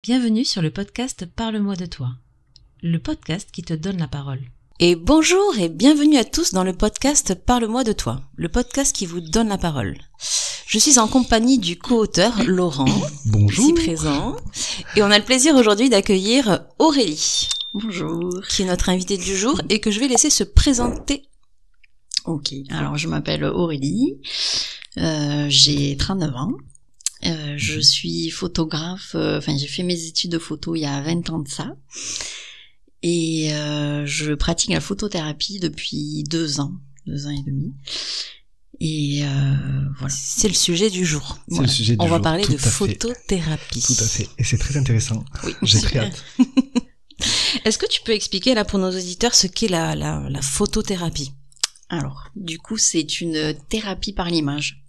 Bienvenue sur le podcast Parle-moi de toi, le podcast qui te donne la parole. Et bonjour et bienvenue à tous dans le podcast Parle-moi de toi, le podcast qui vous donne la parole. Je suis en compagnie du co-auteur Laurent, Bonjour. ici présent, et on a le plaisir aujourd'hui d'accueillir Aurélie. Bonjour. Qui est notre invitée du jour et que je vais laisser se présenter. Ok, alors je m'appelle Aurélie, j'ai 39 ans, je suis photographe, j'ai fait mes études de photo il y a 20 ans de ça, et je pratique la photothérapie depuis 2 ans et demi, et voilà. C'est le sujet du jour. C'est voilà. Le sujet du jour. On va parler tout de photothérapie. Tout à fait, et c'est très intéressant. Oui, j'ai très hâte. Est-ce que tu peux expliquer là pour nos auditeurs ce qu'est la photothérapie? Alors, du coup, c'est une thérapie par l'image.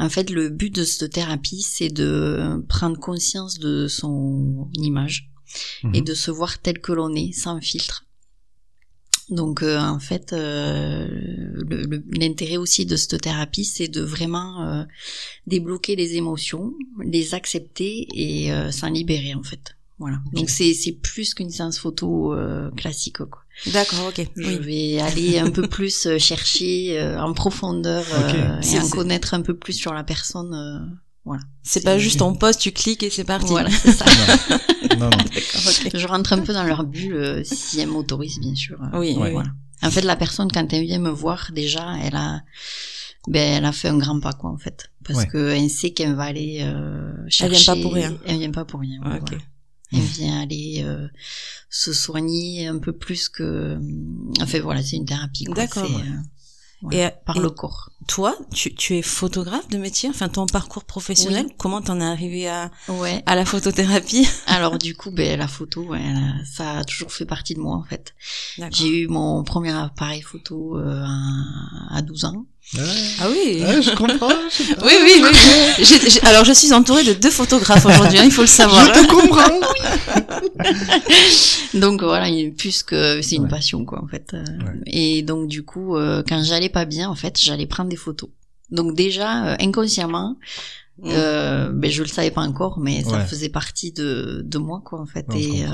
En fait, le but de cette thérapie, c'est de prendre conscience de son image et de se voir tel que l'on est, sans filtre. Donc, en fait, l'intérêt aussi de cette thérapie, c'est de vraiment débloquer les émotions, les accepter et s'en libérer, en fait. Voilà. Donc c'est plus qu'une séance photo classique, quoi. D'accord, ok. Je vais aller un peu plus chercher en profondeur et en connaître un peu plus sur la personne. Voilà. C'est pas juste on poste, tu cliques et c'est parti. Voilà, c'est ça. Non. D'accord, okay. Je rentre un peu dans leur bulle si elles m'autorisent, bien sûr. Oui. Voilà. En fait, la personne quand elle vient me voir, déjà, elle a fait un grand pas, quoi, en fait, parce que elle sait qu'elle va aller chercher. Elle vient pas pour rien. Elle vient pas pour rien. Okay. Voilà. Elle vient aller se soigner un peu plus que... Enfin voilà, c'est une thérapie, quoi. D'accord. Par le corps. Toi, tu es photographe de métier, enfin ton parcours professionnel, comment t'en es arrivé à la photothérapie? Alors du coup, la photo, ça a toujours fait partie de moi, en fait. D'accord. J'ai eu mon premier appareil photo à 12 ans. Ah oui. Je comprends. Oui. Alors je suis entourée de 2 photographes aujourd'hui, il faut le savoir. Je te comprends. Donc voilà, plus que c'est une passion, quoi, en fait. Et donc du coup, quand j'allais pas bien, en fait, j'allais prendre des photos. Donc déjà, inconsciemment, je le savais pas encore, mais ça faisait partie de moi, quoi, en fait. Non, et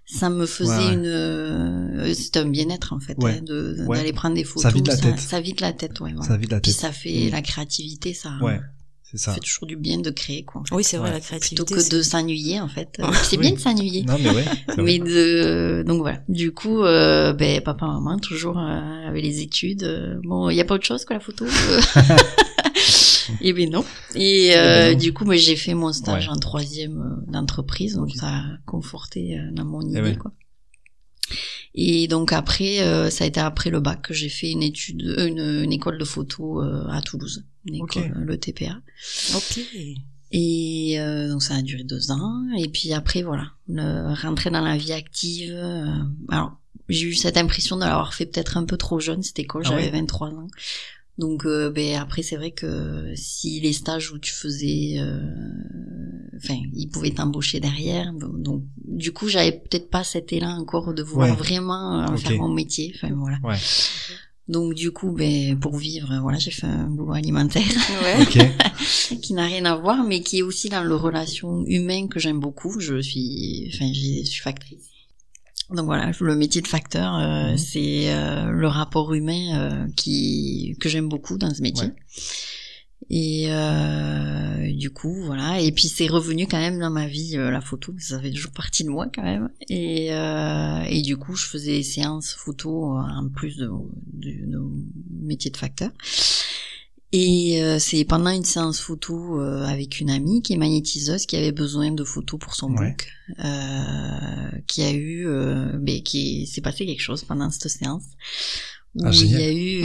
ça me faisait c'était un bien-être, en fait, d'aller prendre des photos. Ça vide la tête. Ça vide la tête, voilà. Ça vide la tête. Puis ça fait la créativité, ça. C'est ça. Ça fait toujours du bien de créer, quoi. En fait. Oui, c'est vrai, la créativité. Plutôt que de s'ennuyer, en fait. C'est bien de s'ennuyer. Non, mais donc voilà. Du coup, papa, maman, toujours avec les études. Bon, il y a pas autre chose que la photo. Et non. Et du coup, j'ai fait mon stage en 3e d'entreprise, donc ça a conforté dans mon idée, quoi. Et donc après, ça a été après le bac que j'ai fait une école de photo à Toulouse, le TPA. Ok. Et donc ça a duré 2 ans. Et puis après, voilà, rentrer dans la vie active. Alors, j'ai eu cette impression de l'avoir fait peut-être un peu trop jeune, cette école. J'avais 23 ans. Donc après, c'est vrai que si les stages où tu faisais, ils pouvaient t'embaucher derrière. Donc du coup, j'avais peut-être pas cet élan encore de vouloir vraiment faire mon métier. Enfin voilà. Donc du coup, pour vivre, voilà, j'ai fait un boulot alimentaire qui n'a rien à voir, mais qui est aussi dans le relation humaine que j'aime beaucoup. Je suis factrice. Donc voilà, le métier de facteur, c'est le rapport humain que j'aime beaucoup dans ce métier. Et du coup, voilà. Et puis c'est revenu quand même dans ma vie, la photo, ça fait toujours partie de moi quand même. Et du coup, je faisais des séances photo en plus de métier de facteur. Et c'est pendant une séance photo avec une amie qui est magnétiseuse, qui avait besoin de photos pour son book, qui a eu, s'est passé quelque chose pendant cette séance où il y a eu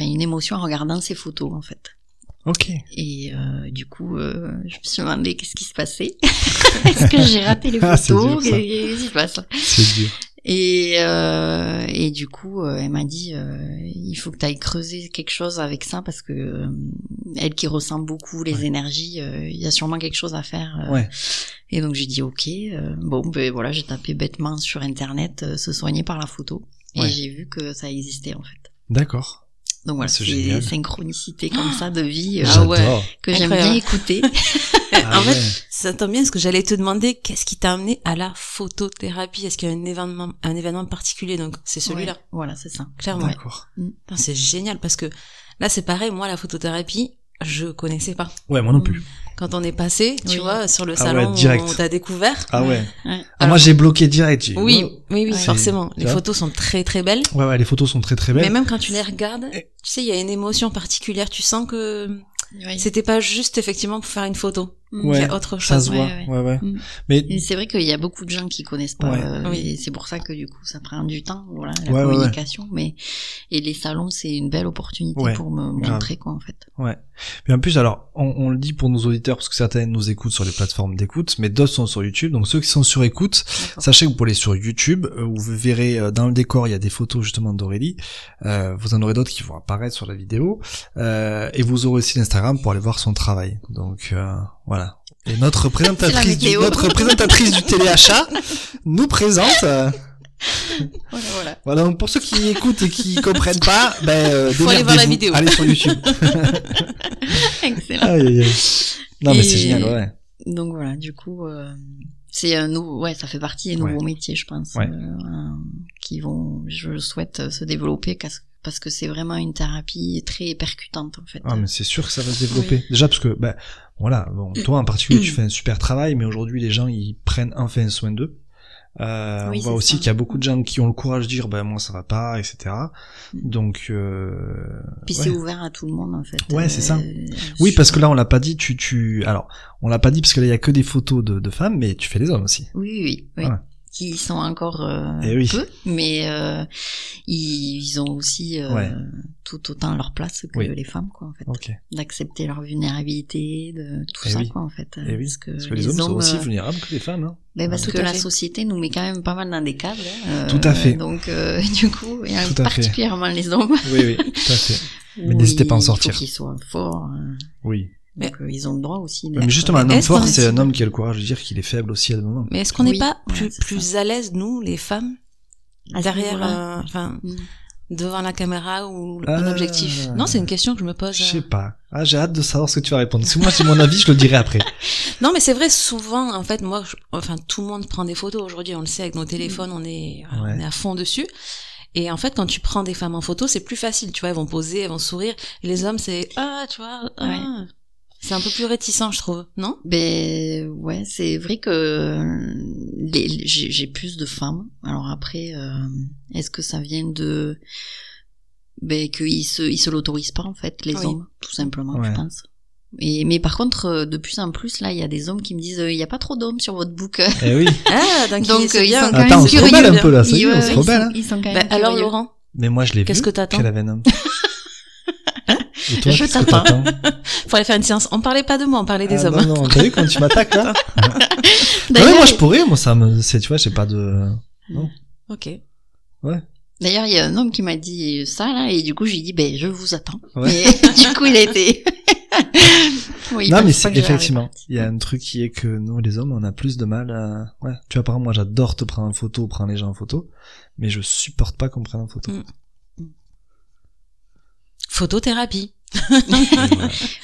une émotion en regardant ces photos, en fait. Ok. Et du coup, je me suis demandé qu'est-ce qui se passait. Est-ce que j'ai raté les photos? Qu'est-ce qui se passe? C'est dur. Et du coup, elle m'a dit, il faut que tu ailles creuser quelque chose avec ça parce que elle qui ressent beaucoup les énergies, il y a sûrement quelque chose à faire. Et donc j'ai dit ok. Voilà, j'ai tapé bêtement sur internet se soigner par la photo et j'ai vu que ça existait en fait. D'accord. Donc voilà, c'est des synchronicités comme ça de vie que j'aime bien écouter. En fait, ça tombe bien parce que j'allais te demander qu'est-ce qui t'a amené à la photothérapie. Est-ce qu'il y a un événement particulier? Donc c'est celui-là. Voilà, c'est ça. Clairement. D'accord. C'est génial parce que là c'est pareil, moi la photothérapie, je connaissais pas. Ouais, moi non plus. Quand on est passé, tu vois, sur le salon où on t'a découvert. Ah ouais. Moi j'ai bloqué direct. Oui, forcément. Les photos sont très très belles. Ouais, les photos sont très très belles. Mais même quand tu les regardes, tu sais, il y a une émotion particulière. Tu sens que c'était pas juste effectivement pour faire une photo. Il y a autre chose. Ça se voit. Ouais. Mais c'est vrai qu'il y a beaucoup de gens qui connaissent pas. Et c'est pour ça que du coup ça prend du temps, voilà, la communication. Mais et les salons, c'est une belle opportunité pour me montrer quoi en fait. Ouais. Mais en plus, alors on le dit pour nos auditeurs parce que certains nous écoutent sur les plateformes d'écoute, mais d'autres sont sur YouTube. Donc ceux qui sont sur écoute, sachez que vous pouvez aller sur YouTube, où vous verrez dans le décor il y a des photos justement d'Aurélie. Vous en aurez d'autres qui vont apparaître sur la vidéo. Et vous aurez aussi l'Instagram pour aller voir son travail. Donc voilà. Et notre présentatrice du téléachat nous présente. Voilà. Donc pour ceux qui écoutent et qui comprennent pas, faut aller voir la vidéo. Allez sur YouTube. Excellent. Non mais c'est génial, ouais. Donc voilà, du coup, c'est un nouveau, ça fait partie des nouveaux métiers, je pense, qui vont, je souhaite se développer parce que c'est vraiment une thérapie très percutante en fait. Ah mais c'est sûr que ça va se développer. Déjà parce que toi en particulier tu fais un super travail, mais aujourd'hui les gens ils prennent enfin soin d'eux. On voit aussi qu'il y a beaucoup de gens qui ont le courage de dire moi ça va pas, etc. Donc puis c'est ouvert à tout le monde en fait. Ouais, c'est ça. Oui, parce que là on l'a pas dit, alors on l'a pas dit parce que là il y a que des photos de femmes, mais tu fais des hommes aussi. Oui. Voilà. Qui sont encore peu, mais ils ont aussi tout autant leur place que les femmes quoi en fait. D'accepter leur vulnérabilité, de tout ça quoi en fait. Parce que les hommes sont aussi vulnérables que les femmes. Hein. Mais parce que la société nous met quand même pas mal dans des cadres. Tout à fait. Donc du coup, et particulièrement les hommes. Oui, tout à fait. Mais n'hésitez pas à en sortir. Il faut qu'ils soient forts. Oui. Donc ils ont le droit aussi. Mais justement, un homme fort, c'est un homme qui a le courage de dire qu'il est faible aussi à des moments. Mais est-ce qu'on n'est pas plus à l'aise, nous, les femmes, derrière, devant la caméra ou un objectif? Non, c'est une question que je me pose. Je sais pas. J'ai hâte de savoir ce que tu vas répondre. Si moi, c'est mon avis, je le dirai après. Non, mais c'est vrai, souvent, en fait, tout le monde prend des photos aujourd'hui, on le sait, avec nos téléphones, on est à fond dessus. Et en fait, quand tu prends des femmes en photo, c'est plus facile, tu vois, elles vont poser, elles vont sourire. Et les hommes, c'est, tu vois, c'est un peu plus réticent, je trouve, non? C'est vrai que j'ai plus de femmes. Alors après, est-ce que ça vient de qu'ils se l'autorisent pas en fait, les hommes, tout simplement, je pense. Mais par contre, de plus en plus, là, il y a des hommes qui me disent, il y a pas trop d'hommes sur votre book. Eh oui. Donc ils sont quand même curieux. On se rebelle un peu là, ça y est, on se rebelle. Ils sont quand même curieux. Alors Laurent, mais moi je l'ai vu. Qu'est-ce que t'attends? Qu'elle avait un homme. Et toi, je t'attends. Faudrait faire une séance. On parlait pas de moi, on parlait des hommes. Non, t'as vu quand tu m'attaques là? Ouais, moi je pourrais, moi ça me, tu vois, j'ai pas de. Non. Ok. Ouais. D'ailleurs, il y a un homme qui m'a dit ça là, et du coup j'ai dit je vous attends. Et du coup il a été. Non mais c'est effectivement, il y a un truc qui est que nous les hommes on a plus de mal à... tu vois par exemple moi j'adore te prendre en photo, prendre les gens en photo, mais je supporte pas qu'on me prenne en photo. Photothérapie.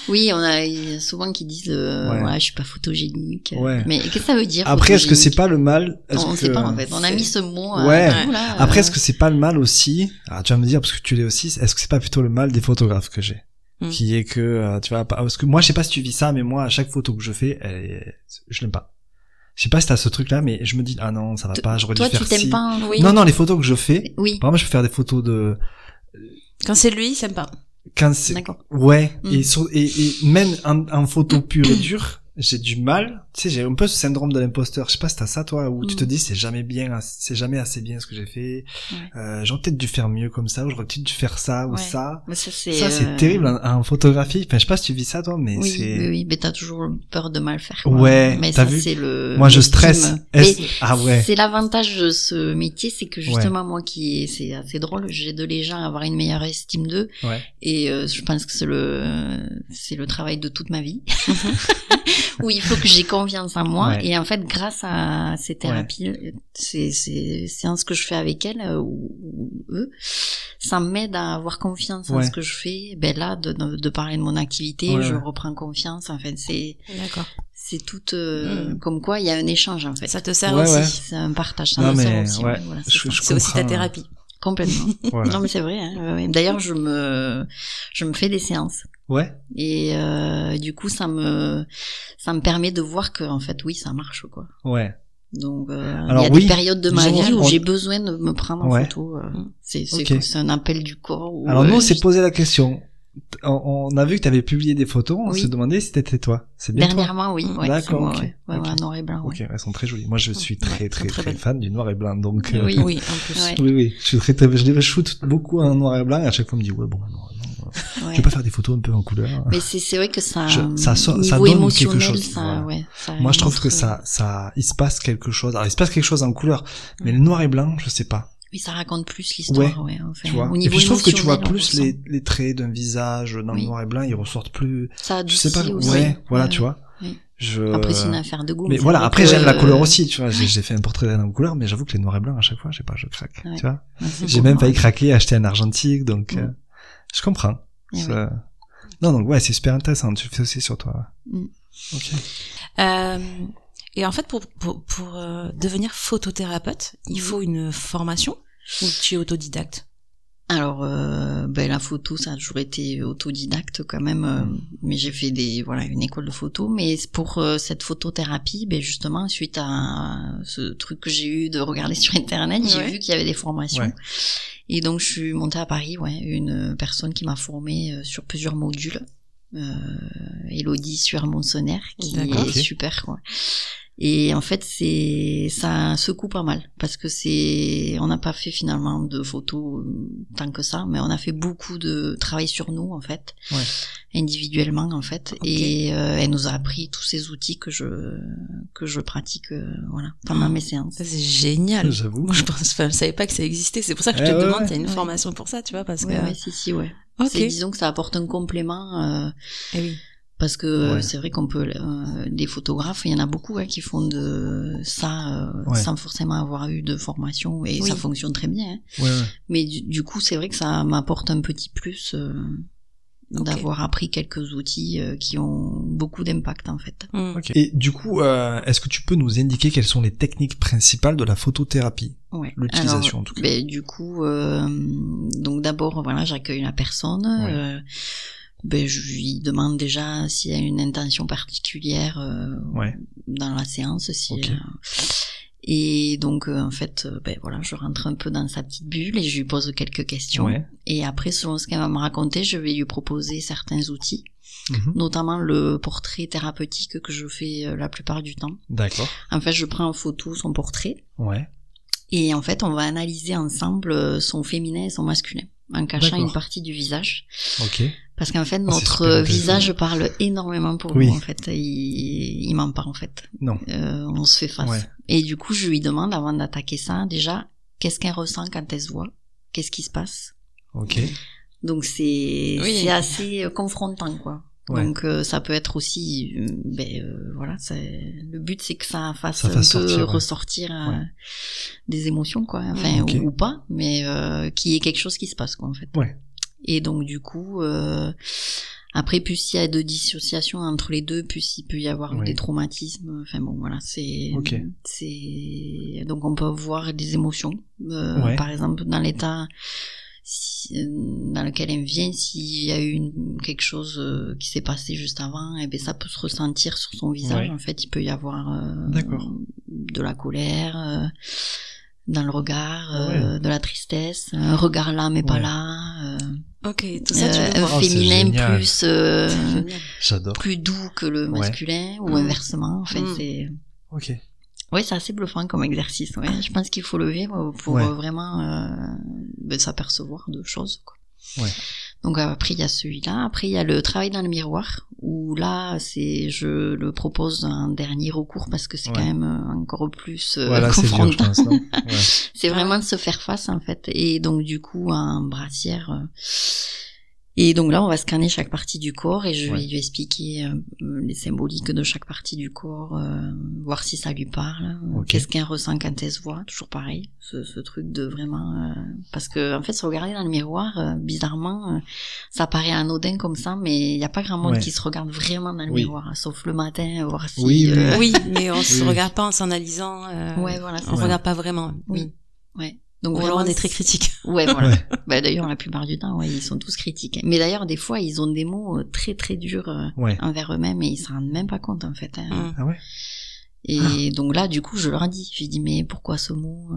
Oui, on a souvent qui disent je suis pas photogénique. Mais qu'est-ce que ça veut dire? Après est-ce que c'est pas le mal? On sait pas en fait. On a mis ce mot. Après est-ce que c'est pas le mal aussi? Alors tu vas me dire parce que tu l'es aussi. Est-ce que c'est pas plutôt le mal des photographes que j'ai? Qui est que tu vois parce que moi je sais pas si tu vis ça, mais moi à chaque photo que je fais je l'aime pas. Je sais pas si t'as ce truc là, mais je me dis non ça va pas, j'aurais dû faire ci. Toi tu t'aimes pas? Non les photos que je fais. Oui. Par exemple je peux faire des photos de quand c'est lui, il s'aime pas. Quand c'est et même en photo pure et dure, j'ai du mal, tu sais, j'ai un peu ce syndrome de l'imposteur. Je sais pas si t'as ça toi, où tu te dis c'est jamais assez bien ce que j'ai fait. J'aurais peut-être dû faire mieux comme ça, ou j'aurais peut-être dû faire ça ou ça. Mais ça c'est terrible en photographie. Enfin je sais pas si tu vis ça toi, mais oui, mais t'as toujours peur de mal faire. Mais t'as vu, c'est le. Moi je stresse. C'est l'avantage de ce métier, c'est que justement moi c'est assez drôle, j'aide les gens à avoir une meilleure estime d'eux. Et je pense que c'est le travail de toute ma vie. où il faut que j'ai confiance en moi. Ouais. Et en fait, grâce à ces thérapies, ces séances que je fais avec elle ou eux, ça m'aide à avoir confiance en ce que je fais. Ben là, de parler de mon activité, je reprends confiance. En fait, c'est tout comme quoi il y a un échange en fait. Ça te sert aussi. C'est un partage. Ça non, me mais sert aussi. voilà, c'est aussi ta thérapie. Complètement. Voilà. Non mais c'est vrai. Hein. D'ailleurs, je me fais des séances. Ouais. Et du coup, ça me permet de voir que en fait, oui, ça marche quoi. Ouais. Donc, il y a des périodes de ma vie où j'ai besoin de me prendre en photo. C'est un appel du corps. Où, alors nous, on s'est posé la question. On a vu que tu avais publié des photos, on se demandait si c'était toi. C'est bien dernièrement, toi? Oui. Ouais, d'accord, moi, okay. Ouais, noir et blanc. Ok, elles sont très jolies. Moi, je suis très fan du noir et blanc, donc. Oui, en plus. Ouais. Oui, je les shoot beaucoup en noir et blanc, et à chaque fois, on me dit, noir et blanc. Je vais pas faire des photos un peu en couleur. Mais c'est vrai que ça donne quelque chose. Ça moi, je trouve que il se passe quelque chose. Alors, il se passe quelque chose en couleur, mais le noir et blanc, je sais pas. Oui, ça raconte plus l'histoire, enfin, tu vois. Au niveau et puis je trouve que tu vois plus ressent. les traits d'un visage dans le noir et blanc, ils ressortent plus. Ça je sais pas. Aussi. Tu vois. Oui. Après, c'est une affaire de goût. Mais voilà, après, j'aime la couleur aussi, tu vois. J'ai fait un portrait d'Anne en couleur, mais j'avoue que les noirs et blancs, à chaque fois, je sais pas, je craque, tu vois. J'ai même failli craquer, acheter un argentique, donc, je comprends. Non, donc, c'est super intéressant. Tu le fais aussi sur toi. Ok. Et en fait, pour devenir photothérapeute, il faut une formation ou tu es autodidacte? Alors, la photo, ça a toujours été autodidacte quand même, mais j'ai fait une école de photo. Mais pour cette photothérapie, justement, suite à ce truc que j'ai eu de regarder sur Internet, j'ai vu qu'il y avait des formations. Ouais. Et donc, je suis montée à Paris, une personne qui m'a formée sur plusieurs modules. Élodie Suer-Monsonner, qui est super, quoi. Et en fait, ça secoue pas mal parce que on n'a pas fait finalement de photos tant que ça, mais on a fait beaucoup de travail sur nous en fait, individuellement en fait. Et elle nous a appris tous ces outils que je pratique pendant mes séances. C'est génial. J'avoue. Moi, je savais pas que ça existait. C'est pour ça que je te demande, il y a une formation pour ça, tu vois, parce que. Si. Disons que ça apporte un complément. Oui. Parce que c'est vrai qu'on peut des photographes, il y en a beaucoup qui font de ça sans forcément avoir eu de formation et ça fonctionne très bien. Mais du coup, c'est vrai que ça m'apporte un petit plus d'avoir appris quelques outils qui ont beaucoup d'impact en fait. Et du coup, est-ce que tu peux nous indiquer quelles sont les techniques principales de la photothérapie? L'utilisation en tout cas. Du coup, donc d'abord j'accueille la personne. Je lui demande déjà s'il y a une intention particulière dans la séance. Et donc en fait, je rentre un peu dans sa petite bulle et je lui pose quelques questions. Et après, selon ce qu'elle va me raconter, je vais lui proposer certains outils, notamment le portrait thérapeutique que je fais la plupart du temps. D'accord. En fait, je prends en photo son portrait. Et en fait, on va analyser ensemble son féminin et son masculin, en cachant une partie du visage. Parce qu'en fait, notre visage parle énormément pour nous, en fait. Il ment pas, en fait. Non. On se fait face. Et du coup, je lui demande, avant d'attaquer ça, déjà, qu'est-ce qu'elle ressent quand elle se voit? Qu'est-ce qui se passe? Donc, c'est assez confrontant, quoi. Donc, ça peut être aussi, le but, c'est que ça fasse un peu ressortir des émotions, quoi. Enfin, ou pas, mais qu'il y ait quelque chose qui se passe, quoi, en fait. Et donc du coup, après plus il y a de dissociation entre les deux, plus il peut y avoir des traumatismes. Enfin bon, voilà, c'est donc on peut voir des émotions. Par exemple, dans l'état dans lequel elle vient, s'il y a eu quelque chose qui s'est passé juste avant, ça peut se ressentir sur son visage. En fait, il peut y avoir de la colère. Dans le regard, de la tristesse, un regard là mais pas là. Tout ça, tu un féminin plus j'adore. plus doux que le masculin ou inversement. Enfin, c'est. C'est assez bluffant comme exercice. Je pense qu'il faut le vivre pour vraiment s'apercevoir de choses, quoi. Donc après il y a celui-là, après il y a le travail dans le miroir où là je le propose en dernier recours parce que c'est quand même encore plus confrontant. C'est dur, je pense, c'est vraiment de se faire face en fait, et donc du coup en brassière Et donc là, on va scanner chaque partie du corps et je vais lui expliquer les symboliques de chaque partie du corps, voir si ça lui parle, qu'est-ce qu'elle ressent quand elle se voit, toujours pareil, ce truc de vraiment... parce que en fait, se regarder dans le miroir, bizarrement, ça paraît anodin comme ça, mais il n'y a pas grand monde qui se regarde vraiment dans le miroir, sauf le matin, voir si... Oui, mais on se regarde pas en s'analysant, voilà, on regarde pas vraiment. Oui, ouais. Donc vraiment, on est très critique. Ouais, voilà. Bah, d'ailleurs, la plupart du temps, ils sont tous critiques. Mais d'ailleurs, des fois, ils ont des mots très très durs envers eux-mêmes et ils s'en rendent même pas compte en fait. Ah ouais. Et donc là, du coup, je leur dis, je dis mais pourquoi ce mot,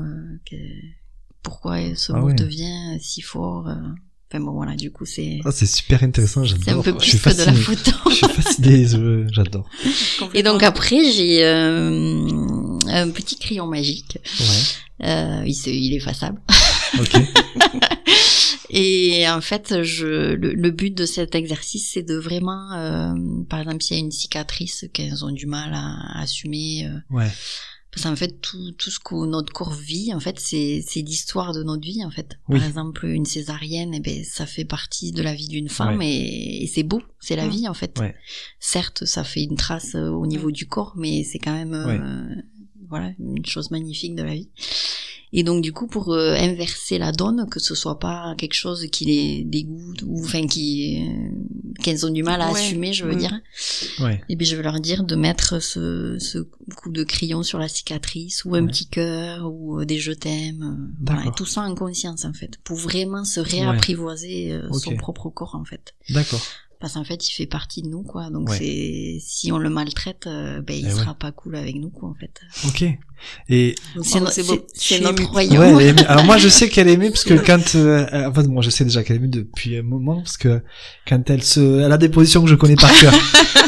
pourquoi ce mot devient si fort Enfin bon, voilà, du coup, c'est... c'est super intéressant, j'adore. C'est un peu plus que de la photo. Je suis fasciné, j'adore. Et donc après, j'ai un petit crayon magique. Il est effaçable. Ok. Et en fait, le but de cet exercice, c'est de vraiment, par exemple, s'il y a une cicatrice qu'elles ont du mal à assumer, parce qu'en fait, tout ce que notre corps vit, en fait, c'est l'histoire de notre vie, en fait. Par exemple, une césarienne, ça fait partie de la vie d'une femme et c'est beau, c'est la vie, en fait. Certes, ça fait une trace au niveau du corps, mais c'est quand même, voilà, une chose magnifique de la vie. Et donc du coup, pour inverser la donne, que ce soit pas quelque chose qui les dégoûte ou enfin qu'elles ont du mal à assumer, je veux dire. Et puis je vais leur dire de mettre ce coup de crayon sur la cicatrice ou un petit cœur ou des je t'aime, voilà, et tout ça en conscience en fait, pour vraiment se réapprivoiser son propre corps en fait. D'accord. Parce qu'en fait, il fait partie de nous, quoi. Donc si on le maltraite, il sera pas cool avec nous, quoi, en fait. Ok. Et c'est notre royaume. Ouais, alors moi, je sais qu'elle est aimée parce que quand, en fait, moi, je sais déjà qu'elle est aimée depuis un moment parce que quand elle a des positions que je connais par cœur.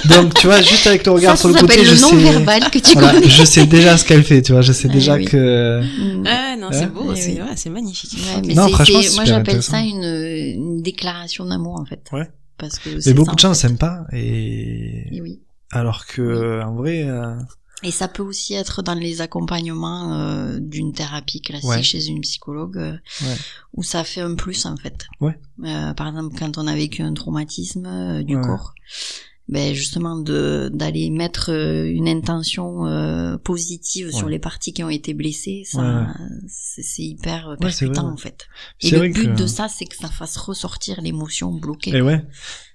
Donc, tu vois, juste avec le regard sur le côté, je sais. Ça non-verbal que tu connais. Je sais déjà ce qu'elle fait, tu vois. Je sais déjà que. Non, c'est beau, c'est magnifique. Mais non, franchement, moi, j'appelle ça une déclaration d'amour, en fait. Ouais. Parce que mais beaucoup de gens s'aiment pas et alors que en vrai et ça peut aussi être dans les accompagnements d'une thérapie classique chez une psychologue où ça fait un plus en fait. Par exemple quand on a vécu un traumatisme du corps, justement d'aller mettre une intention positive sur les parties qui ont été blessées, ça c'est hyper percutant en fait. Et le but de ça, c'est que ça fasse ressortir l'émotion bloquée. Et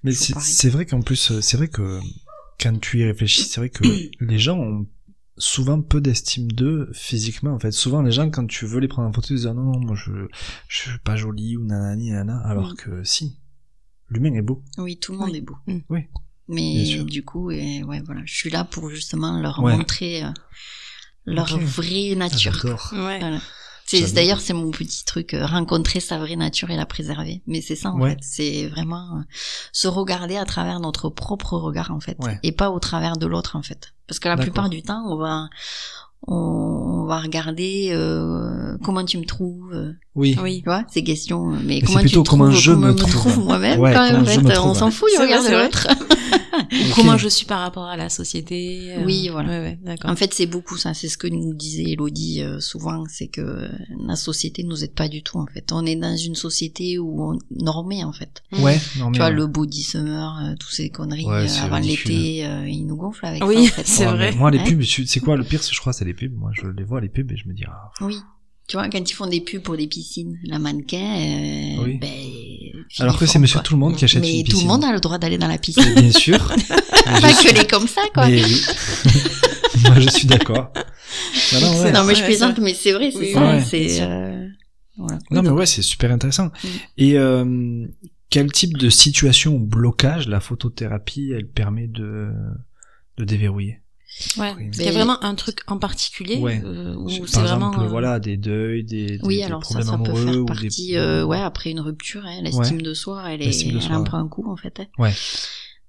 mais c'est vrai qu'en plus, c'est vrai que quand tu y réfléchis, c'est vrai que les gens ont souvent peu d'estime d'eux physiquement en fait. Souvent les gens quand tu veux les prendre en photo ils disent non moi je suis pas jolie ou nanani nana, alors que si l'humain est beau. Oui, tout le monde est beau. Oui. Mais du coup, voilà, je suis là pour justement leur montrer leur vraie nature. Voilà. D'ailleurs, c'est mon petit truc, rencontrer sa vraie nature et la préserver. Mais c'est ça, en fait. C'est vraiment se regarder à travers notre propre regard, en fait. Et pas au travers de l'autre, en fait. Parce que la plupart du temps, on va regarder comment tu me trouves. Oui. Tu vois, ces questions. Mais comment tu trouves, comment je me trouve moi-même, quand même, en fait. On s'en fout, il regarde l'autre. Comment je suis par rapport à la société. Oui, voilà. D'accord. En fait, c'est beaucoup ça. C'est ce que nous disait Elodie souvent, c'est que la société nous aide pas du tout, en fait. On est dans une société où on normée, en fait. Normée. Tu vois, le body summer, toutes ces conneries avant l'été, ils nous gonflent avec ça, en fait. c'est vrai. Moi, les pubs, c'est quoi le pire, je crois, c'est les pubs. Moi, je les vois, les pubs, et je me dis, oui. Tu vois, quand ils font des pubs pour des piscines, la mannequin, alors que c'est monsieur tout le monde qui achète une piscine. Mais tout le monde a le droit d'aller dans la piscine. Bien sûr. Pas que les comme ça, quoi. Mais oui. Moi, je suis d'accord. Non, mais je plaisante, mais c'est vrai, c'est ça. Voilà. Non, mais c'est super intéressant. Et quel type de situation ou blocage la photothérapie, elle permet de déverrouiller? Il y a vraiment un truc en particulier où c'est par vraiment exemple, voilà, des deuils, des alors problèmes ça amoureux, peut faire partie après une rupture, l'estime de soi, elle en prend un coup en fait.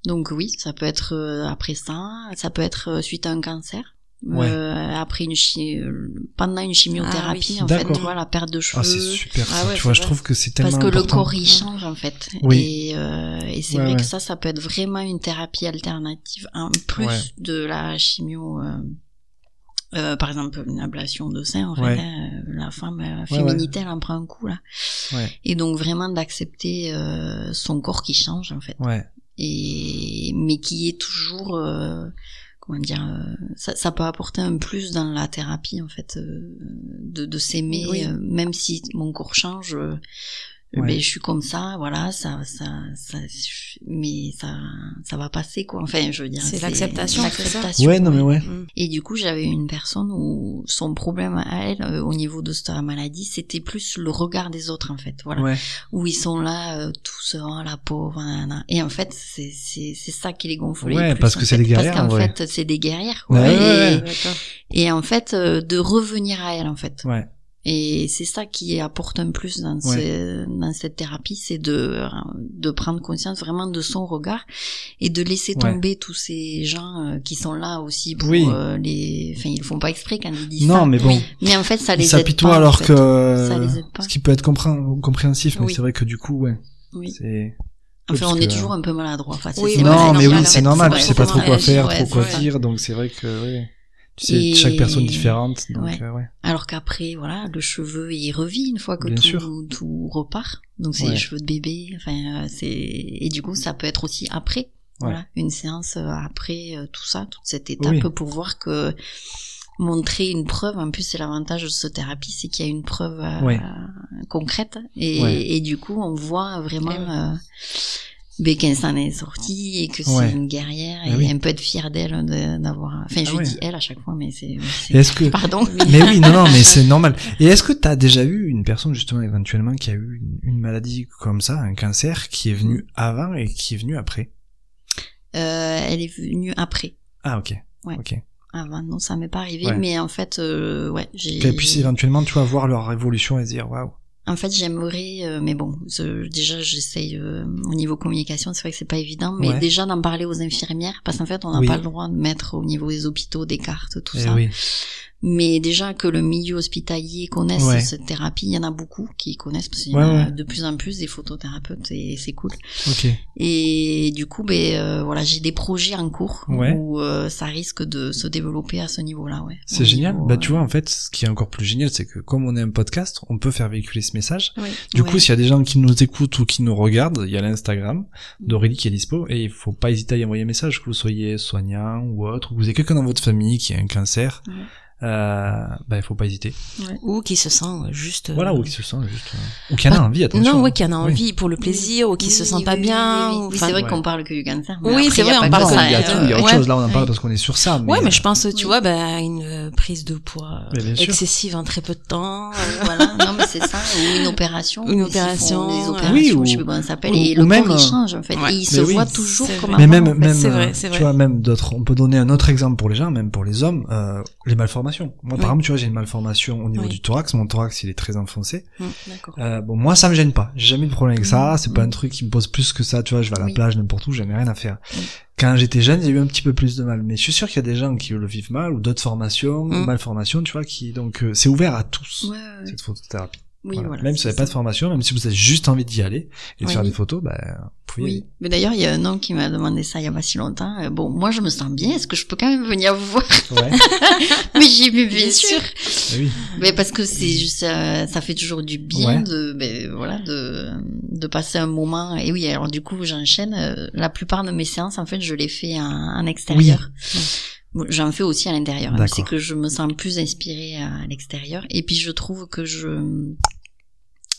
Donc oui, ça peut être après ça peut être suite à un cancer. Après pendant une chimiothérapie en fait, tu vois, la perte de cheveux. C'est super. Tu vois, je trouve que c'est tellement parce que important. le corps il change en fait. Et c'est vrai que ça peut être vraiment une thérapie alternative en plus de la chimio Par exemple, une ablation de sein, en fait, la femme, la féminité, elle en prend un coup, là. Ouais. Et donc, vraiment d'accepter son corps qui change, en fait. Ouais. Mais qui est toujours... comment dire, ça peut apporter un plus dans la thérapie, en fait, de s'aimer, même si mon corps change... mais je suis comme ça, voilà, mais ça va passer, quoi. Enfin, je veux dire, c'est l'acceptation. Ouais, non, mais ouais. Et du coup, j'avais une personne où son problème à elle, au niveau de cette maladie, c'était plus le regard des autres, en fait, voilà. Ouais. Où ils sont là, tous, oh, la pauvre, nanana. Et en fait, c'est ça qui les gonfle les plus. Ouais, parce que c'est des guerrières, parce qu'en fait, c'est des guerrières, quoi. Et en fait, de revenir à elle, en fait. Ouais. Et c'est ça qui apporte un plus dans cette thérapie, c'est de prendre conscience vraiment de son regard et de laisser tomber tous ces gens qui sont là aussi pour enfin ils le font pas exprès quand ils disent ça. Non, mais bon. Mais en fait, ça les aide s'apitoie pas. Alors en fait. que ça les aide pas. Ce qui peut être compréhensif, mais c'est vrai que du coup, c'est enfin, on est toujours un peu maladroit face à ça. Non, mais oui, c'est normal, tu sais pas trop quoi faire, trop quoi dire, donc c'est vrai que tu sais, chaque personne différente, donc Alors qu'après, voilà, le cheveu, il revit une fois que tout repart. Donc c'est les cheveux de bébé, enfin, et du coup, ça peut être aussi après, voilà, une séance après tout ça, toute cette étape pour voir que montrer une preuve, en plus c'est l'avantage de cette thérapie, c'est qu'il y a une preuve concrète, et du coup, on voit vraiment... qu'elle s'en est sortie et que c'est une guerrière et un peu être fière d'elle d'avoir... Enfin, je dis elle à chaque fois, mais c'est... Est-ce que... Pardon. Mais oui, non, mais c'est normal. Et est-ce que t'as déjà eu une personne, justement, éventuellement, qui a eu une maladie comme ça, un cancer, qui est venue avant et qui est venue après? Elle est venue après. Ah, ok. Ouais. Ok. Avant, non, ça m'est pas arrivé, mais en fait, j'ai... Et puis, éventuellement, tu vas voir leur évolution et se dire, waouh. En fait, j'aimerais, mais bon, déjà, j'essaye au niveau communication, c'est vrai que c'est pas évident, mais déjà d'en parler aux infirmières, parce qu'en fait, on n'a pas le droit de mettre au niveau des hôpitaux des cartes, tout ça. Mais déjà que le milieu hospitalier connaisse cette thérapie, il y en a beaucoup qui connaissent, parce qu'il y a de plus en plus des photothérapeutes et c'est cool. Et du coup, voilà, j'ai des projets en cours où ça risque de se développer à ce niveau-là, C'est génial. Tu vois, en fait, ce qui est encore plus génial, c'est que comme on est un podcast, on peut faire véhiculer ce message. Du coup, s'il y a des gens qui nous écoutent ou qui nous regardent, il y a l'Instagram d'Aurélie qui est dispo, et il faut pas hésiter à y envoyer un message, que vous soyez soignant ou autre, ou que vous avez quelqu'un dans votre famille qui a un cancer. Il faut pas hésiter. Ou qui se sent juste ou qui se sent juste ou qui en a envie, attention. Non, qui en a envie pour le plaisir, ou qui se sent pas bien. Oui, c'est vrai qu'on parle que du cancer. Oui, c'est vrai, on parle ça. Il y a autre chose, là on en parle parce qu'on est sur ça. Mais je pense, tu vois, une prise de poids excessive en très peu de temps. Voilà. Non, mais c'est ça. Ou une opération. Des opérations, je sais pas comment ça s'appelle. Et le corps, il change, en fait. Et il se voit toujours comme avant. Mais même, c'est vrai. Tu vois, même d'autres, on peut donner un autre exemple pour les gens, même pour les hommes, les malformations. Moi, par exemple, tu vois, j'ai une malformation au niveau du thorax. Mon thorax, il est très enfoncé. Moi, ça me gêne pas. J'ai jamais eu de problème avec ça. C'est pas un truc qui me pose plus que ça. Tu vois, je vais à la plage, n'importe où, jamais rien à faire. Quand j'étais jeune, j'ai eu un petit peu plus de mal. Mais je suis sûr qu'il y a des gens qui le vivent mal, ou d'autres formations, malformations, tu vois, donc, c'est ouvert à tous, cette photothérapie. Voilà. Même si vous n'avez pas de formation, même si vous avez juste envie d'y aller et de faire des photos, vous pouvez y aller. Mais d'ailleurs, il y a un homme qui m'a demandé ça il y a pas si longtemps. Moi, je me sens bien. Est-ce que je peux quand même venir vous voir? Mais j'ai vu, bien sûr. Mais parce que c'est juste, ça fait toujours du bien de passer un moment. Et oui, alors du coup, j'enchaîne. La plupart de mes séances, en fait, je les fais en extérieur. J'en fais aussi à l'intérieur. C'est que je me sens plus inspirée à l'extérieur. Et puis je trouve que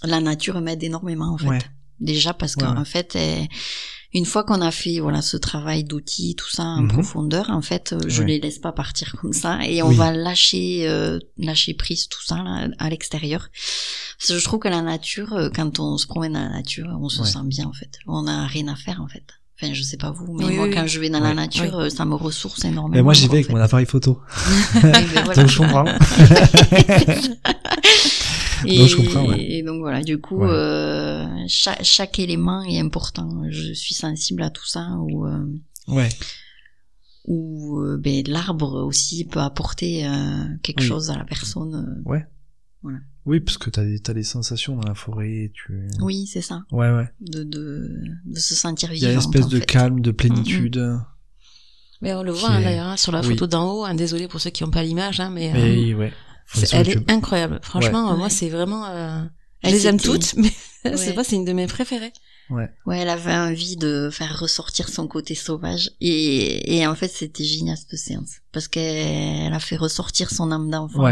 la nature m'aide énormément en fait. Déjà parce qu'en fait, une fois qu'on a fait ce travail d'outils, tout ça en profondeur, en fait, je les laisse pas partir comme ça et on va lâcher prise tout ça là, à l'extérieur. Parce que je trouve que la nature, quand on se promène dans la nature, on se sent bien en fait. On a rien à faire en fait. Enfin, je sais pas vous, mais moi, quand je vais dans la nature, ça me ressource énormément. Mais moi, j'y vais avec mon appareil photo. Donc, je comprends. Donc, je comprends, Et donc, voilà, du coup, chaque élément est important. Je suis sensible à tout ça, ou l'arbre aussi peut apporter quelque chose à la personne. Voilà. Oui, parce que t'as des sensations dans la forêt, Oui, c'est ça. De se sentir vivant. Il y a une espèce de calme, de plénitude. Mais on le voit d'ailleurs sur la photo d'en haut. Désolé pour ceux qui n'ont pas l'image, mais ouais. Elle est incroyable. Franchement, moi c'est vraiment. Je les aime toutes, mais je sais pas, c'est une de mes préférées. Ouais, elle avait envie de faire ressortir son côté sauvage et en fait c'était génial cette séance parce qu'elle a fait ressortir son âme d'enfant.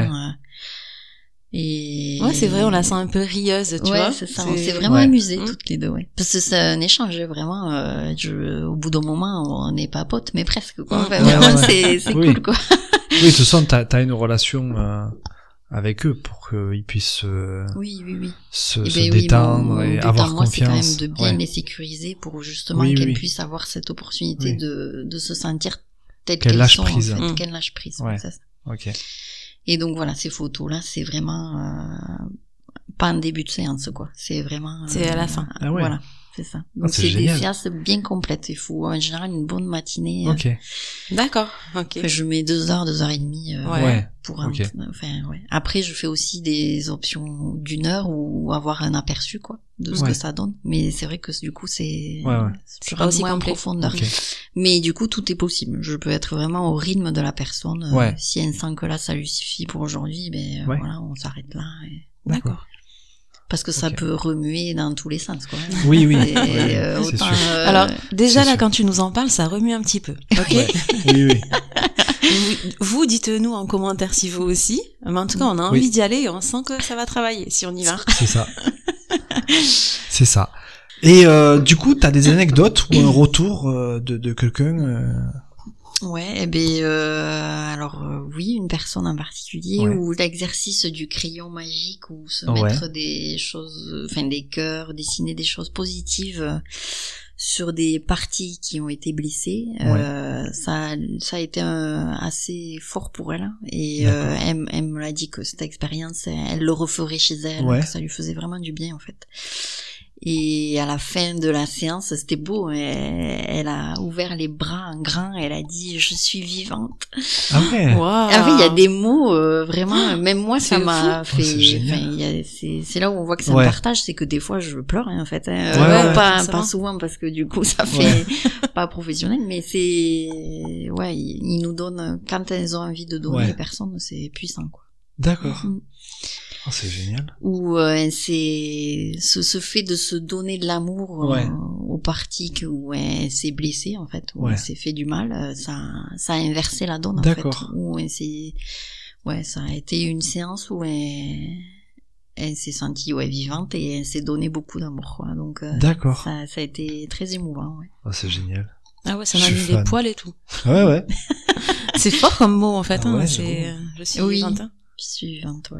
Et c'est vrai, on la sent un peu rieuse, tu vois. C'est ça. On s'est vraiment amusés toutes les deux, parce que c'est un échange vraiment. Au bout d'un moment, on n'est pas potes, mais presque quoi. Enfin, vraiment, c'est cool quoi. Oui, de toute façon, t'as une relation avec eux pour qu'ils puissent se détendre et avoir confiance. C'est quand même de bien les sécuriser pour justement qu'elles puissent avoir cette opportunité de se sentir telles qu'elles sont, prise. En fait, qu'elles lâchent prise. C'est ça. Ok. Et donc voilà, ces photos-là, c'est vraiment pas un début de séance, quoi. C'est vraiment... c'est à la fin. Voilà, c'est ça. Donc c'est des séances bien complètes. Il faut en général une bonne matinée. Ok. D'accord. Ok. Je mets 2 heures, 2 heures et demie pour Après, je fais aussi des options d'1 heure ou avoir un aperçu, quoi, de ce que ça donne. Mais c'est vrai que du coup, c'est pas aussi moins en profondeur. Mais du coup, tout est possible. Je peux être vraiment au rythme de la personne. Si elle sent que là, ça lui suffit pour aujourd'hui, voilà, on s'arrête là. D'accord. Parce que ça peut remuer dans tous les sens, quoi. Oui. C'est sûr. Alors, déjà là, quand tu nous en parles, ça remue un petit peu. Ok. Oui. Vous, dites-nous en commentaire si vous aussi. Mais en tout cas, on a envie d'y aller et on sent que ça va travailler si on y va. C'est ça. C'est ça. Et du coup, t'as des anecdotes ou un retour de quelqu'un Ouais, oui, une personne en particulier, ou l'exercice du crayon magique, ou se mettre des choses, des cœurs, dessiner des choses positives sur des parties qui ont été blessées. Ça a été assez fort pour elle, et elle me l'a dit que cette expérience, elle le referait chez elle, que ça lui faisait vraiment du bien en fait. Et à la fin de la séance, c'était beau. Elle a ouvert les bras en grand. Elle a dit « Je suis vivante ». Ah ouais. Wow. Ah oui, il y a des mots vraiment. Même moi, ça m'a fait. C'est là où on voit que c'est un partage, c'est que des fois je pleure en fait. Pas souvent parce que du coup ça fait pas professionnel, mais c'est ils nous donnent quand elles ont envie de donner les personnes, c'est puissant quoi. D'accord. Oh, c'est génial. Ou c'est ce fait de se donner de l'amour aux parties où elle s'est blessée en fait, où elle s'est fait du mal, ça a inversé la donne en fait. Où ça a été une séance où elle s'est sentie vivante et elle s'est donné beaucoup d'amour quoi. Donc ça a été très émouvant. Oh, c'est génial. Ah ouais, ça m'a mis des poils et tout. Ouais. C'est fort comme mot en fait. Je suis vivante. Je suis vivante,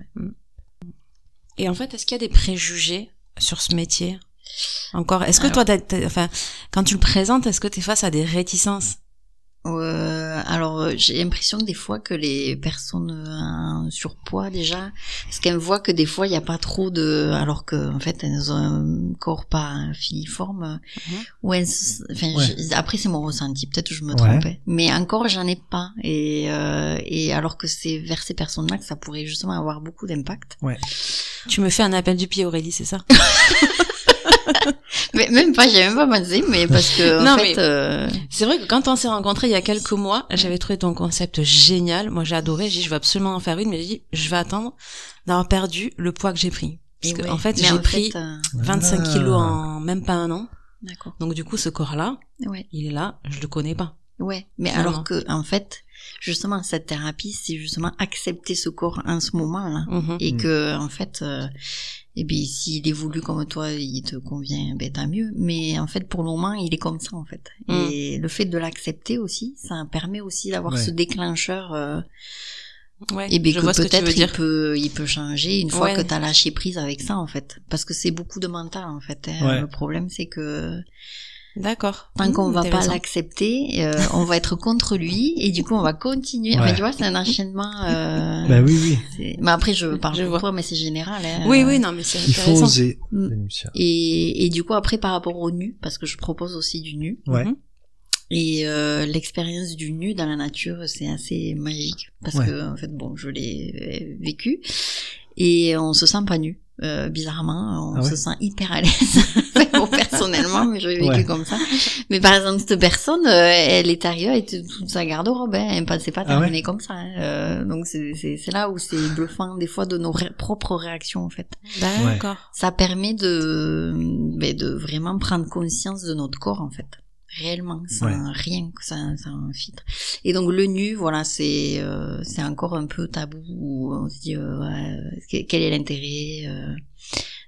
Et en fait, est-ce qu'il y a des préjugés sur ce métier encore? Est-ce que toi, quand tu le présentes, est-ce que t'es face à des réticences? Alors j'ai l'impression que des fois que les personnes en surpoids déjà, parce qu'elles voient que des fois il y a pas trop de, alors que en fait elles ont un corps pas filiforme, où après c'est mon ressenti, peut-être que je me trompais, mais encore j'en ai pas, et alors que c'est vers ces personnes-là que ça pourrait justement avoir beaucoup d'impact. Tu me fais un appel du pied, Aurélie, c'est ça? Mais même pas, j'ai même pas pensé, mais parce que c'est vrai que quand on s'est rencontrés il y a quelques mois, j'avais trouvé ton concept génial. Moi, j'ai adoré. J'ai dit, je veux absolument en faire une, mais j'ai dit, je vais attendre d'avoir perdu le poids que j'ai pris. Parce que, en fait, j'ai pris 25 kilos en même pas 1 an. D'accord. Donc, du coup, ce corps-là, il est là, je le connais pas. Mais alors que, en fait, justement, cette thérapie, c'est justement accepter ce corps en ce moment-là. Et que, en fait, s'il est voulu comme toi, il te convient, tant mieux. Mais en fait, pour le moment, il est comme ça, en fait. Et le fait de l'accepter aussi, ça permet aussi d'avoir ce déclencheur. Que peut-être il peut changer une fois que t'as lâché prise avec ça, en fait. Parce que c'est beaucoup de mental, en fait. Le problème, c'est que D'accord. Tant qu'on va pas l'accepter, on va être contre lui et du coup on va continuer. Enfin, tu vois, c'est un enchaînement. Oui. Mais après je parle pour toi, mais c'est général. Oui, non, mais c'est intéressant. Il faut oser. Et du coup après par rapport au nu, parce que je propose aussi du nu. Et l'expérience du nu dans la nature, c'est assez magique parce que en fait je l'ai vécu et on se sent pas nu. bizarrement, on se sent hyper à l'aise. Bon, personnellement, mais j'ai vécu comme ça. Mais par exemple, cette personne, elle est arrivée avec toute sa garde-robe, elle ne pensait pas terminer comme ça. Donc c'est là où c'est bluffant des fois de nos propres réactions en fait. D'accord. Ça permet de vraiment prendre conscience de notre corps en fait. Réellement, sans rien, sans un filtre. Et donc le nu, voilà, c'est encore un peu tabou où on se dit quel est l'intérêt,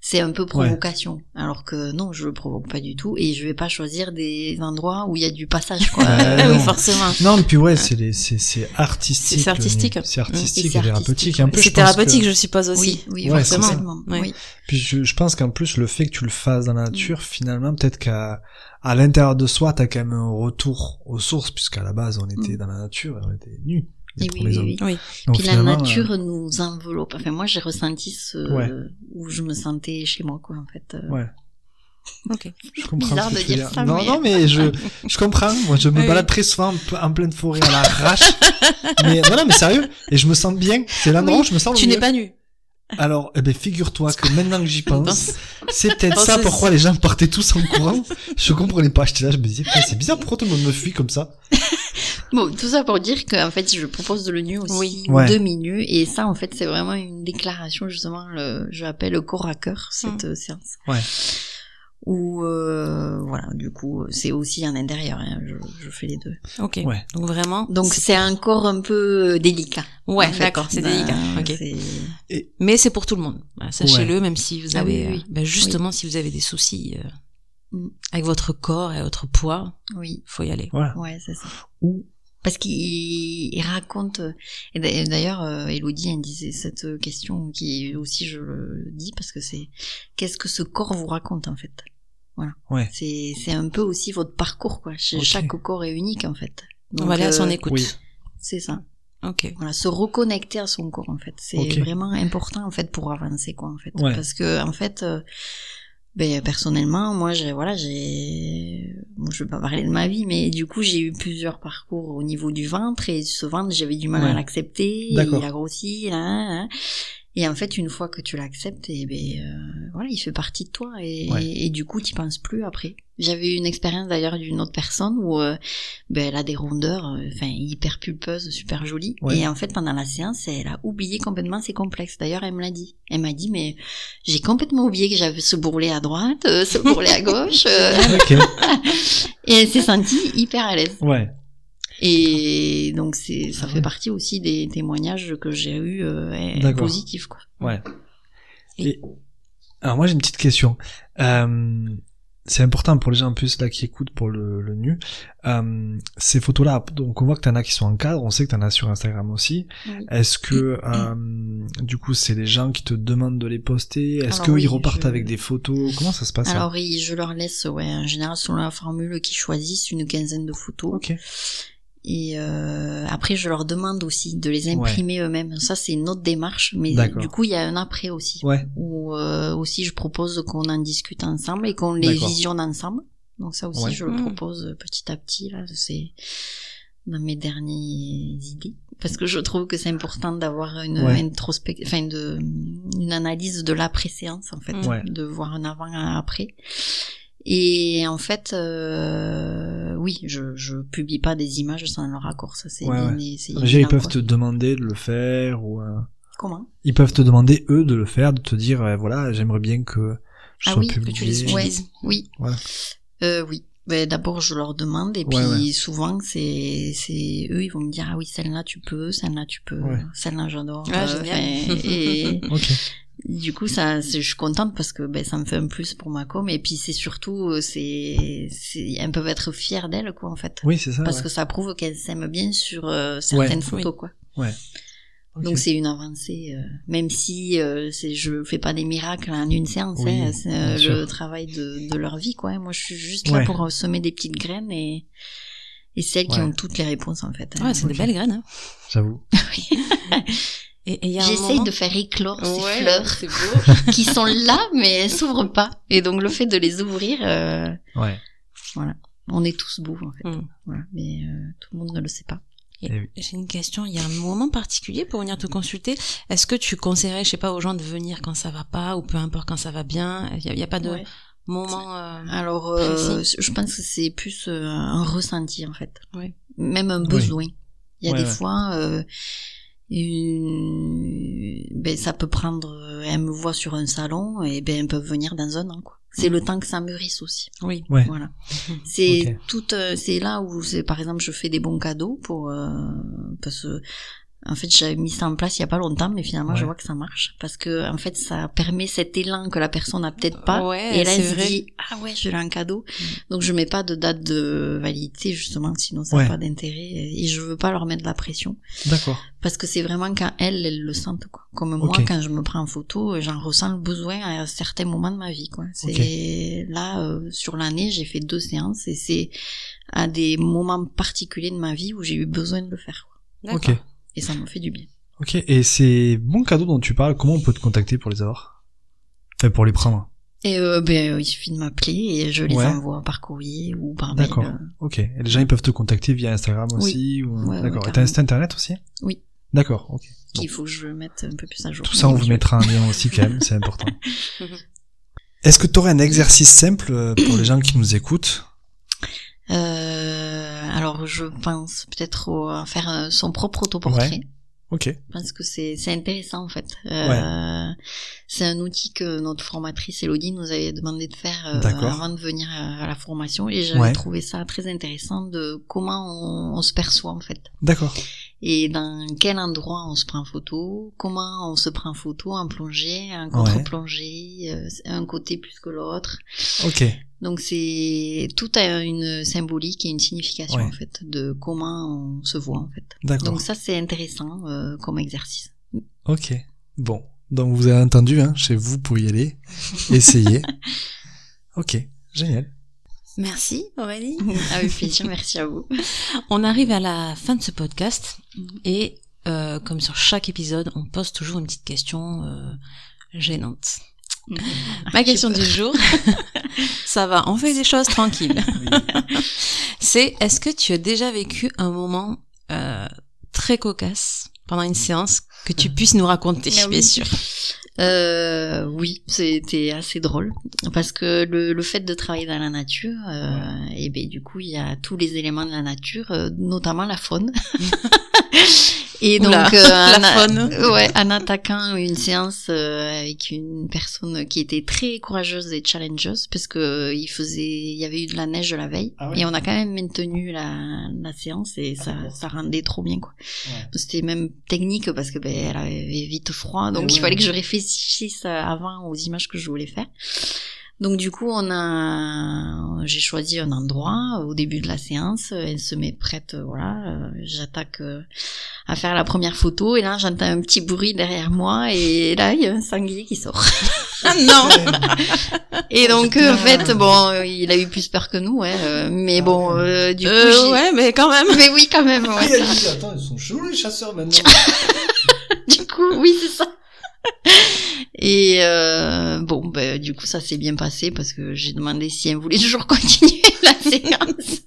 c'est un peu provocation, alors que non, je le provoque pas du tout et je vais pas choisir des endroits où il y a du passage quoi. Oui, forcément. Non, puis c'est artistique. C'est artistique. C'est artistique et thérapeutique. En plus, c'est thérapeutique, je suppose aussi. Oui, forcément. Oui. Puis je pense qu'en plus le fait que tu le fasses dans la nature, finalement, peut-être qu'à l'intérieur de soi, t'as quand même un retour aux sources, puisqu'à la base on était dans la nature et on était nus. Oui. Donc, puis la nature nous enveloppe. Enfin, moi, j'ai ressenti où je me sentais chez moi, quoi, en fait. Ouais. Ok. Je comprends. Bizarre de dire ça. Non, mais je comprends. Moi, je me balade très souvent en pleine forêt à l'arrache. Mais mais sérieux. Et je me sens bien. C'est l'endroit où je me sens Tu n'es pas nu. Alors, figure-toi que maintenant que j'y pense, c'est peut-être ça pourquoi les gens partaient tous en courant. Je comprenais pas. J'étais là, je me disais, c'est bizarre, pourquoi tout le monde me fuit comme ça? Bon, tout ça pour dire qu'en fait, je propose de le nu aussi, ou demi-nu, et ça, en fait, c'est vraiment une déclaration, justement, je l'appelle le corps à cœur, cette séance. Ouais. Où, voilà, du coup, c'est aussi en intérieur, hein, je fais les deux. Ok. Ouais. Donc vraiment. Donc c'est encore un peu délicat. Ouais, d'accord, c'est délicat. Ok. Mais c'est pour tout le monde. Sachez-le, même si vous avez, justement, si vous avez des soucis, avec votre corps et votre poids, faut y aller. Voilà. Ouais, c'est ça. Parce qu'il raconte, et d'ailleurs Elodie elle disait cette question qui aussi je le dis parce que c'est qu'est-ce que ce corps vous raconte en fait. Voilà. Ouais. C'est un peu aussi votre parcours quoi. Chaque corps est unique en fait. Donc, on va aller à son écoute. Oui. C'est ça. Ok. Voilà, se reconnecter à son corps en fait, c'est vraiment important en fait pour avancer quoi en fait, parce que en fait. Personnellement, moi, je vais pas parler de ma vie, mais du coup, j'ai eu plusieurs parcours au niveau du ventre, et ce ventre, j'avais du mal à l'accepter, il a grossi, là. Et en fait, une fois que tu l'acceptes, voilà, il fait partie de toi, et du coup, t'y penses plus après. J'avais eu une expérience d'ailleurs d'une autre personne où, elle a des rondeurs, hyper pulpeuses, super jolies. Ouais. Et en fait, pendant la séance, elle a oublié complètement ses complexes. D'ailleurs, elle me l'a dit. Elle m'a dit, mais j'ai complètement oublié que j'avais ce bourrelet à droite, ce bourrelet à gauche. Et elle s'est sentie hyper à l'aise. Ouais. Et donc ça fait partie aussi des témoignages que j'ai eu positifs quoi. Ouais. Et alors moi j'ai une petite question. C'est important pour les gens en plus là qui écoutent pour le nu. Ces photos là, donc on voit que t'en as qui sont en cadre, on sait que t'en as sur Instagram aussi. Oui. Est-ce que du coup c'est les gens qui te demandent de les poster? Est-ce qu'ils repartent avec des photos? Comment ça se passe? Alors je leur laisse en général selon la formule qu'ils choisissent une quinzaine de photos. Ok. Et après je leur demande aussi de les imprimer eux-mêmes. Ça c'est une autre démarche, mais du coup il y a un après aussi où aussi je propose qu'on en discute ensemble et qu'on les visionne ensemble. Donc ça aussi je le propose petit à petit là, c'est dans mes dernières idées parce que je trouve que c'est important d'avoir une introspection, une analyse de l'après-séance en fait, de voir un avant et un après. Et en fait, je publie pas des images sans leur accord, ça c'est déjà ils peuvent te demander de le faire ou Comment? Ils peuvent te demander eux de le faire, de te dire voilà, j'aimerais bien que je sois publié. Que tu les utilises. Oui. Oui. D'abord je leur demande et puis souvent c'est eux ils vont me dire ah oui celle-là tu peux, celle-là j'adore. Et du coup je suis contente parce que ça me fait un plus pour ma com, et puis c'est surtout elles peuvent être fières d'elles quoi en fait. Oui, c'est ça. Parce que ça prouve qu'elles s'aiment bien sur certaines photos quoi. Ouais. Okay. Donc c'est une avancée, même si je fais pas des miracles en une séance, c'est le travail de leur vie quoi. Moi je suis juste là pour semer des petites graines et celles qui ont toutes les réponses en fait. Ouais, c'est des belles graines. Hein. J'avoue. Et j'essaye de faire éclore ces fleurs qui sont là mais elles s'ouvrent pas. Et donc le fait de les ouvrir, voilà, on est tous beaux en fait. Voilà, mais tout le monde ne le sait pas. J'ai une question, il y a un moment particulier pour venir te consulter? Est-ce que tu conseillerais, je sais pas, aux gens de venir quand ça va pas, ou peu importe quand ça va bien? Il y a pas de moment Alors, je pense que c'est plus un ressenti, en fait. Oui. Même un besoin. Il y a des fois, ça peut prendre, elle me voit sur un salon, et elles peuvent venir dans un an, quoi. C'est le temps que ça mûrisse aussi. Oui. Voilà. C'est c'est là où par exemple, je fais des bons cadeaux parce que, en fait, j'avais mis ça en place il y a pas longtemps, mais finalement, je vois que ça marche. Parce que, en fait, ça permet cet élan que la personne n'a peut-être pas. Et là, elle se dit, ah ouais, je l'ai un cadeau. Donc, je mets pas de date de validité, justement, sinon ça n'a pas d'intérêt. Et je veux pas leur mettre de la pression. D'accord. Parce que c'est vraiment quand elles le sentent, quoi. Comme moi, quand je me prends en photo, j'en ressens le besoin à certains moments de ma vie, quoi. C'est là, sur l'année, j'ai fait 2 séances et c'est à des moments particuliers de ma vie où j'ai eu besoin de le faire, quoi. D'accord. Et ça me fait du bien. Ok, et ces bons cadeaux dont tu parles, comment on peut te contacter pour les avoir? Enfin, pour les prendre. Et il suffit de m'appeler et je les envoie par courrier ou par mail. D'accord, ok. Et les gens, ils peuvent te contacter via Instagram aussi ou... D'accord. Et t'as un site internet aussi? Oui. D'accord, ok. Il faut que je mette un peu plus à jour. Tout ça, on vous mettra un lien aussi quand même, c'est important. Est-ce que t'aurais un exercice simple pour les gens qui nous écoutent? Alors je pense peut-être à faire son propre autoportrait. Ok. Je pense que c'est intéressant en fait. C'est un outil que notre formatrice Elodie nous avait demandé de faire avant de venir à la formation et j'avais trouvé ça très intéressant de comment on se perçoit en fait. D'accord. Et dans quel endroit on se prend en photo, comment on se prend en photo en plongée, en contre-plongée, un côté plus que l'autre. Ok. Donc c'est tout a une symbolique et une signification en fait de comment on se voit en fait. D'accord. Donc ça c'est intéressant comme exercice. Ok. Bon, donc vous avez entendu, hein, chez vous pouvez y aller, essayer. Ok, génial. Merci Aurélie. Avec plaisir, merci à vous. On arrive à la fin de ce podcast et comme sur chaque épisode, on pose toujours une petite question gênante. Ma question du jour, ça va, on fait des choses tranquilles. C'est, est-ce que tu as déjà vécu un moment très cocasse pendant une séance que tu puisses nous raconter, bien sûr? Oui, c'était assez drôle parce que le fait de travailler dans la nature, et du coup il y a tous les éléments de la nature, notamment la faune. Et donc en attaquant une séance avec une personne qui était très courageuse et challengeuse parce que il y avait eu de la neige la veille et on a quand même maintenu la séance et ça rendait trop bien quoi. C'était même technique parce que elle avait vite froid donc il fallait que je réfléchisse avant aux images que je voulais faire. Donc du coup j'ai choisi un endroit au début de la séance, elle se met prête, j'attaque à faire la première photo et là j'entends un petit bruit derrière moi et là il y a un sanglier qui sort. Non. Et donc en fait il a eu plus peur que nous mais bon du coup mais quand même. Mais oui quand même Il a dit attends, ils sont chelous les chasseurs maintenant. Du coup oui c'est ça. Et du coup ça s'est bien passé parce que j'ai demandé si elle voulait toujours continuer la séance.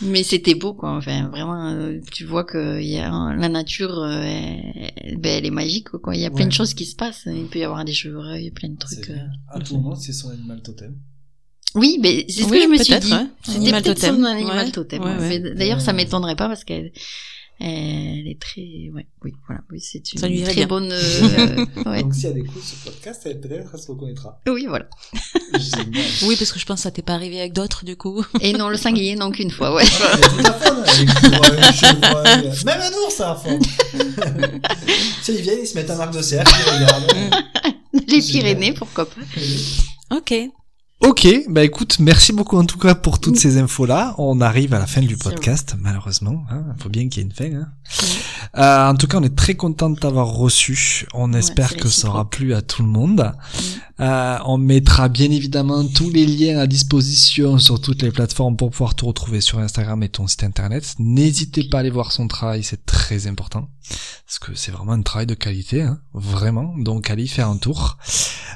Mais c'était beau quoi, enfin vraiment tu vois que la nature elle est magique quoi, il y a plein de choses qui se passent, il peut y avoir des chevreuils, plein de trucs. À tout moment c'est son animal totem. Oui, mais c'est ce que je me suis dit. C'était peut-être son animal totem. Mais d'ailleurs ça m'étonnerait pas parce qu'elle est très c'est une très bien. bonne donc si elle écoute ce podcast peut-être elle se reconnaîtra. Oui voilà. Génial. Oui parce que je pense que ça t'est pas arrivé avec d'autres du coup. Et non le sanglier non qu'une fois même un ours à la fin. Ils viennent ils se mettent un arc de cercle ils regardent. Les Pyrénées pourquoi pas. Ok, écoute, merci beaucoup en tout cas pour toutes ces infos-là. On arrive à la fin du podcast, malheureusement. Il faut bien qu'il y ait une fin. En tout cas, on est très content de t'avoir reçu. On espère que ça aura plu à tout le monde. On mettra bien évidemment tous les liens à disposition sur toutes les plateformes pour pouvoir te retrouver sur Instagram et ton site internet. N'hésitez pas à aller voir son travail, c'est très important. Parce que c'est vraiment un travail de qualité, vraiment. Donc allez y faire un tour.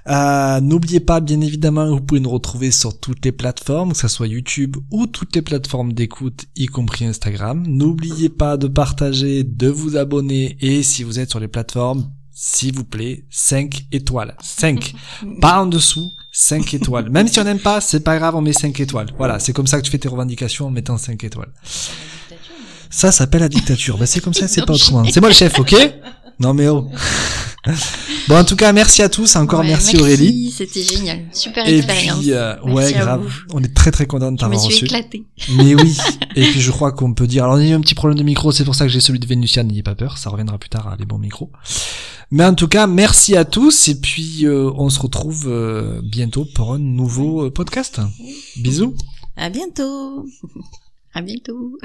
N'oubliez pas, bien évidemment, vous pouvez nous retrouver sur toutes les plateformes, que ce soit YouTube ou toutes les plateformes d'écoute, y compris Instagram. N'oubliez pas de partager, de vous abonner, et si vous êtes sur les plateformes, s'il vous plaît, 5 étoiles. 5. Pas en dessous, 5 étoiles. Même si on n'aime pas, c'est pas grave, on met 5 étoiles. Voilà, c'est comme ça que tu fais tes revendications en mettant 5 étoiles. Ça s'appelle la dictature. Ben, c'est comme ça, c'est pas autrement. C'est moi le chef, ok? Non mais oh. Bon, en tout cas, merci à tous. Encore merci Aurélie. C'était génial. Super et expérience. Puis, ouais, grave. On est très très content de t'avoir reçu. Je me suis éclatée. Mais oui. Et puis, je crois qu'on peut dire, alors on a eu un petit problème de micro, c'est pour ça que j'ai celui de Vénusiane, n'ayez pas peur. Ça reviendra plus tard à les bons micros. Mais en tout cas, merci à tous. Et puis, on se retrouve bientôt pour un nouveau podcast. Bisous. À bientôt. À bientôt.